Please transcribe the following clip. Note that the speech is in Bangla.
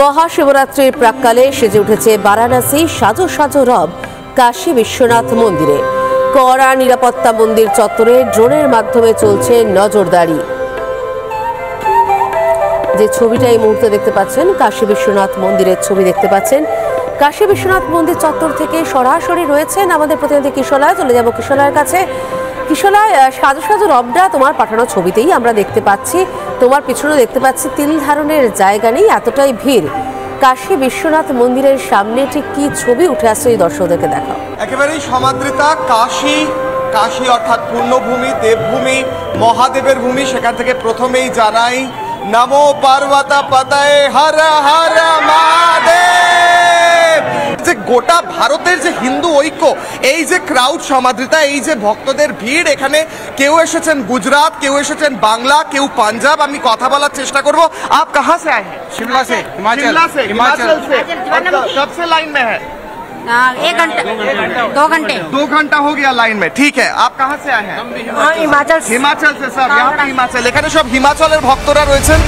মহাশিবরাত্রির প্রাক্কালে সেজে উঠেছে বারাণসী সাজো সাজো রব কাশী বিশ্বনাথ মন্দিরে। কড়া নিরাপত্তা মন্দির চত্বরে ড্রোনের মাধ্যমে চলছে নজরদারি। যে ছবিটা এই মুহূর্তে দেখতে পাচ্ছেন কাশী বিশ্বনাথ মন্দিরের ছবি দেখতে পাচ্ছেন। কাশী বিশ্বনাথ মন্দির চত্বর থেকে সরাসরি রয়েছেন আমাদের প্রতিনিধি কিশোলয়। চলে যাব কিশোলয়ের কাছে। কিশোলয়, সাজো সাজো রবটা তোমার পাঠানো ছবিতেই আমরা দেখতে পাচ্ছি, তোমার পিছনে দেখতে পাচ্ছি তিল ধারণের জায়গা নেই, এতটাই ভিড়। কাশী বিশ্বনাথ মন্দিরের সামনে ঠিক কি ছবি উঠে আসছে এই দর্শকদেরকে দেখাও। একেবারেই সমাদৃতা কাশী, কাশী অর্থাৎ পূর্ণভূমি, দেবভূমি, মহাদেবের ভূমি। সেখান থেকে প্রথমেই জানাই নমো পার্বতা পতয়ে হর হর মহাদেব। যে গোটা ভারতের যে হিন্দু ঐক্য, এই যে ক্রাউড সমাদৃতা, এই যে ভক্তদের ভিড়, এখানে কেউ এসেছেন গুজরাট, কেউ এসেছেন বাংলা, কেউ পাঞ্জাব। আমি কথা বলার চেষ্টা করব। आप कहाँ से आए हैं? शिमला से, हिमाचल से। कब से लाइन में है? 1 घंटा 2 घंटे 2 घंटा हो गया लाइन में। ठीक है, आप कहाँ से आए हैं? हिमाचल हिमाचल से। सब यहाँ पे हिमाचल, এখানে সব হিমাচলের ভক্তরা রয়েছেন।